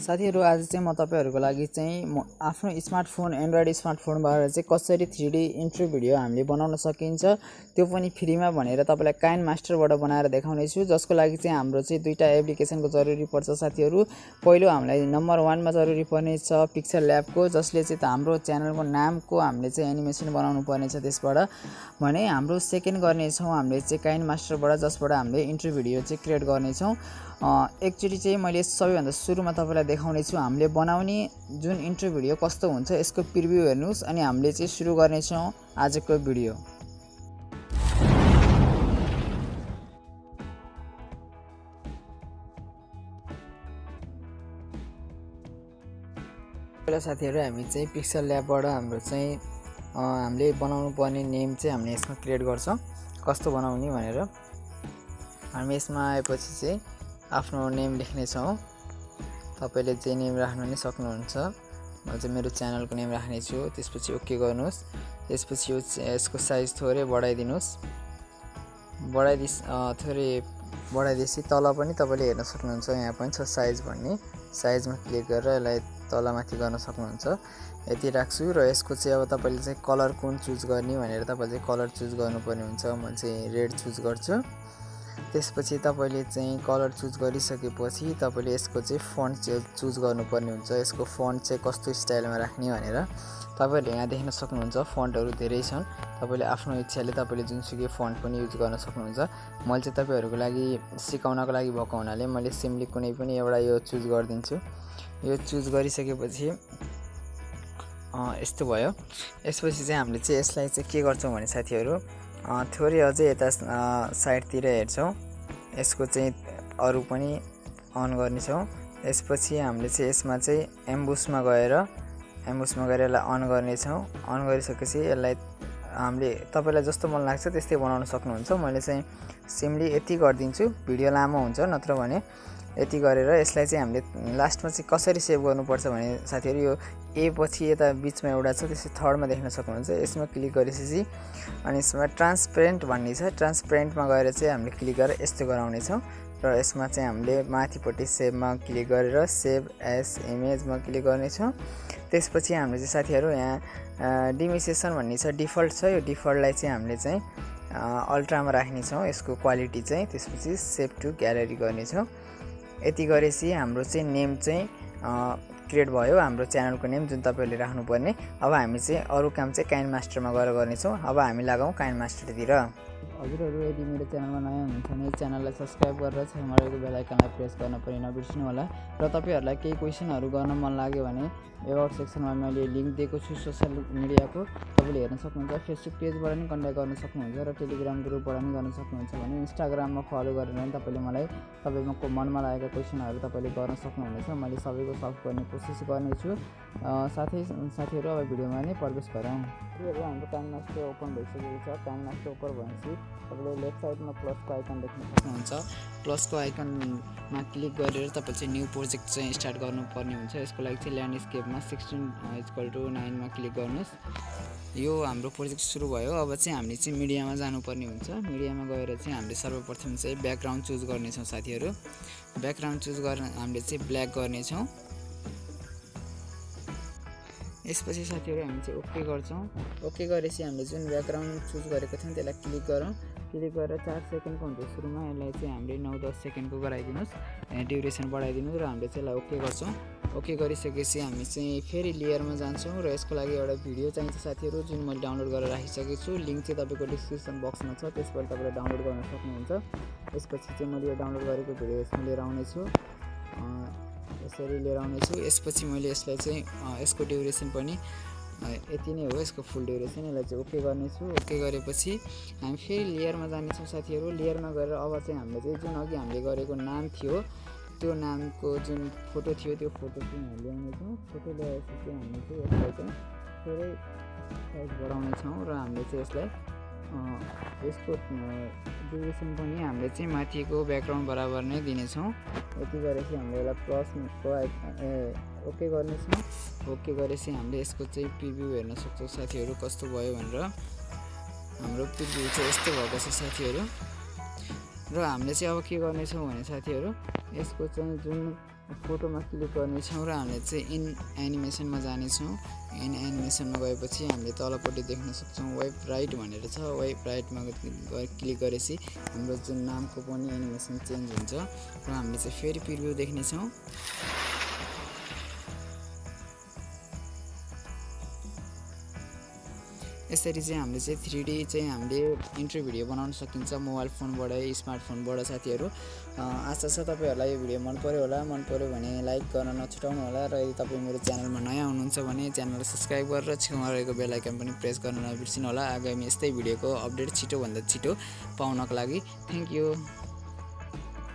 साथीहरु आज चाहिँ म तपाईहरुको लागि चाहिँ आफ्नो स्मार्टफोन एन्ड्रोइड स्मार्टफोनबाट चाहिँ कसरी 3D इन्ट्रो भिडियो हामीले बनाउन सकिन्छ त्यो पनि फ्रीमा भनेर तपाईलाई काइनमास्टरबाट बनाएर देखाउने छु जसको लागि चाहिँ हाम्रो चाहिँ दुईटा एप्लिकेसनको जरुरी पर्छ साथीहरु पहिलो हामीलाई नम्बर 1 मा जरुरी पर्ने छ पिक्सल ल्याबको जसले चाहिँ हाम्रो च्यानलको नामको हामीले चाहिँ एनिमेसन बनाउनु पर्ने छ त्यसबाट भने हाम्रो सेकेन्ड गर्ने छौं हामीले चाहिँ काइनमास्टरबाट जसबाट हामीले इन्ट्रो भिडियो चाहिँ क्रिएट गर्ने छौं एकचोटी चाहिँ मैले सबैभन्दा सुरुमा तपाईलाई देखाउने छु हामीले बनाउने जुन इन्ट्रो भिडियो कस्तो हुन्छ यसको प्रिभ्यू हेर्नुस् अनि हामीले चाहिँ सुरु गर्ने छौं आजको भिडियो। पहिला साथीहरु हामी चाहिँ पिक्सल ल्याबबाट हाम्रो चाहिँ हामीले बनाउनु पर्ने नेम चाहिँ हामीले यसमा क्रिएट गर्छौं कस्तो बनाउने भनेर हामी यसमा आएपछि चाहिँ आफ्नो नेम लेख्ने छौं तपाईले जे नेम राख्न नि सक्नुहुन्छ म चाहिँ मेरो च्यानलको नेम राख्ने छु त्यसपछि ओके गर्नुस् त्यसपछि यसको साइज थोरै बढाइदिनुस् थोरै बढाइदिएपछि तल पनि तपाईले हेर्न सक्नुहुन्छ यहाँ पनि छ साइज भन्ने साइजमा क्लिक गरेर यसलाई तलमाथि गर्न सक्नुहुन्छ यति राख्छु र यसको चाहिँ अब तपाईले चाहिँ कलर कुन चुज गर्ने भनेर तपाईले चाहिँ कलर चुज गर्नुपर्ने हुन्छ म चाहिँ रेड चुज गर्छु त्यसपछि तपाईले चाहिँ कलर चुज गरिसकेपछि तपाईले यसको चाहिँ फन्ट चाहिँ चुज गर्नुपर्ने हुन्छ यसको फन्ट चाहिँ कस्तो स्टाइलमा राख्ने भनेर तपाईले यहाँ देख्न सक्नुहुन्छ फन्टहरु धेरै छन् तपाईले आफ्नो इच्छाले तपाईले जुनसुकै फन्ट पनि युज गर्न सक्नुहुन्छ मैले चाहिँ तपाईहरुको लागि सिकाउनको लागि भएको हुनाले मैले सिम्पली कुनै पनि एउटा यो चुज गर्दिन्छु यो चुज गरिसकेपछि यस्तो भयो यसपछि चाहिँ हामीले चाहिँ यसलाई चाहिँ के गर्छौं भने साथीहरु थोरै अझै यता साइडतिर हेर्छौं यसको चाहिँ अरु पनि अन गर्ने छौं यसपछि हामीले चाहिँ यसमा चाहिँ एम्बुसमा गएर यसलाई अन गर्ने छौं अन गरिसकेपछि यसलाई हामीले तपाईलाई जस्तो मन लाग्छ त्यस्तै बनाउन सक्नुहुन्छ मैले चाहिँ सिम्पली यति गर्दिन्छु भिडियो लामो हुन्छ नत्र भने यति गरेर यसलाई चाहिँ हामीले लास्टमा चाहिँ कसरी सेभ गर्नुपर्छ भने साथीहरु यो ए पछि यता बीचमा एउटा छ त्यसै थर्डमा देख्न सक्नुहुन्छ यसमा क्लिक गरेपछि अनि यसमा ट्रान्सपेरेन्ट भन्ने छ ट्रान्सपेरेन्टमा गएर चाहिँ हामीले क्लिक गरेर यस्तो गराउने छौं र यसमा चाहिँ हामीले माथिपट्टि सेभमा क्लिक गरेर सेभ एज इमेजमा क्लिक गर्ने छौं त्यसपछि हामीले चाहिँ साथीहरु यहाँ डिमिसेसन भन्ने छ डिफल्ट छ यो डिफल्टलाई चाहिँ हामीले चाहिँ अल्ट्रामा राख्ने छौं यसको क्वालिटी चाहिँ त्यसपछि सेभ टु ग्यालरी गर्ने छौं यति गरेपछि हाम्रो चाहिँ नेम चाहिँ क्रिएट भयो हाम्रो च्यानलको नेम जुन तपाईले राख्नु पर्ने अब हामी चाहिँ अरु काम चाहिँ काइनमास्टरमा गएर गर्ने छौं अब हामी लागौं काइनमास्टरतिर हजुरहरु यदि मेरो च्यानलमा नयाँ हुनुहुन्छ भने च्यानललाई सब्स्क्राइब गरेर छेउमा रहेको बेल आइकनलाई प्रेस गर्न पनि नबिर्सनु होला र तपाईहरुलाई केही क्वेशनहरु गर्न मन लाग्यो भने एबाउट सेक्सनमा मैले लिंक दिएको छु सोशल मिडियाको तपाईले हेर्न सक्नुहुन्छ फेसबुक पेजबाट पनि कन्ट्याक्ट गर्न सक्नुहुन्छ र टेलिग्राम ग्रुपबाट पनि गर्न सक्नुहुन्छ भने इन्स्टाग्राममा फलो गरेर पनि तपाईले मलाई तपाईको मनमा लागेका क्वेशनहरु तपाईले गर्न सक्नुहुनेछ मैले सबैको सल्भ गर्ने कोसिस गर्ने छु साथीहरु अब भिडियोमा नै प्रवेश गरौँ यो हाम्रो काइनमास्टर ओपन भइसकेको छ काइनमास्टर ओपन भएपछि तपाईले लेफ्ट साइडमा प्लसको आइकन देख्न सक्नुहुन्छ प्लसको आइकनमा क्लिक गरेर तपाईले चाहिँ न्यू प्रोजेक्ट चाहिँ स्टार्ट गर्नुपर्ने हुन्छ यसको लागि चाहिँ ल्यान्डस्केपमा 16:9 मा क्लिक गर्नुस् यो हाम्रो प्रोजेक्ट सुरु भयो अब चाहिँ हामीले चाहिँ मिडियामा जानुपर्ने हुन्छ मिडियामा गएर चाहिँ हामीले सर्वप्रथम चाहिँ ब्याकग्राउन्ड चुज गर्ने छौं साथीहरु ब्याकग्राउन्ड चुज गर्न हामीले चाहिँ ब्ल्याक गर्ने छौं यसपछि साथीहरु हामी चाहिँ ओके गर्छौं ओके गरेपछि हामीले जुन ब्याकग्राउन्ड चुज गरेको थियौं त्यसलाई क्लिक गरौँ क्लिक गरेर 4 सेकेन्डको हुन्छ सुरुमा यसलाई चाहिँ हामीले 9-10 सेकेन्डको गराइदिनुस् ड्युरेसन बढाइदिनु र हामीले चाहिँ ओके गर्छौं ओके गरिसकेपछि हामी चाहिँ फेरि लेयरमा जान्छौं र यसको लागि एउटा भिडियो चाहिन्छ साथीहरु जुन मैले डाउनलोड गरेर राखिसकेको छु लिंक चाहिँ तपाईको डिस्क्रिप्सन बक्समा छ त्यसबाट तपाईले डाउनलोड गर्न सक्नुहुन्छ यसपछि चाहिँ मैले यो डाउनलोड गरेको भिडियो यसमा लिएर आउने छु यसरी लिएर आउने छु यसपछि मैले यसलाई चाहिँ यसको ड्युरेसन पनि यति नै हो यसको फुल ड्युरेसन यसलाई चाहिँ ओके गर्ने छु ओके गरेपछि हामी फेरि लेयरमा जाने छौं साथीहरु लेयरमा गएर अब चाहिँ हामीले चाहिँ जुन अघि हामीले गरेको नाम थियो त्यो नामको जुन फोटो थियो त्यो फोटो चाहिँ हामी ल्याउने छौं फोटो ल्याएपछि चाहिँ हामी चाहिँ यसलाई चाहिँ थोरै साइज बढाउने छौं र हामीले चाहिँ यसलाई यसको ड्युरेसन पनि हामीले चाहिँ माथिको ब्याकग्राउन्ड बराबर नै दिने छौं यति गरेपछि हामीले यसलाई प्लसको ओके गर्ने छौं ओके गरेपछि हामीले यसको चाहिँ प्रिभ्यू हेर्न सक्छौं साथीहरु कस्तो भयो भनेर हाम्रो प्रिभ्यू चाहिँ यस्तो भएको छ साथीहरु र हामीले चाहिँ अब के गर्ने छौं भने साथीहरु यसको चाहिँ जुन फोटोमा क्लिक गर्नेछौँ र हामीले चाहिँ इन एनिमेसनमा जानेछौँ। इन एनिमेसनमा गएपछि हामीले तलपट्टि देख्न सक्छौँ वेब राइट भनेर छ। वेब राइटमा क्लिक गरेपछि हाम्रो जुन नामको पनि एनिमेसन चेन्ज हुन्छ र हामीले चाहिँ फेरि प्रिभ्यू देख्नेछौँ। यसरी चाहिँ हामीले चाहिँ 3D चाहिँ हामीले इन्ट्रो भिडियो बनाउन सकिन्छ मोबाइल फोनबाटै स्मार्टफोनबाट साथीहरू। आशा छ तपाईँहरूलाई यो भिडियो मन पर्यो होला। मन पर्यो भने लाइक गर्न नछुटाउनु होला र यदि तपाईँ मेरो च्यानलमा नयाँ हुनुहुन्छ भने च्यानललाई सब्सक्राइब गरेर छेउमा रहेको बेल आइकन पनि प्रेस गर्न नबिर्सिनु होला आगामी यस्तै भिडियोको अपडेट छिटोभन्दा छिटो पाउनको लागि। Thank you.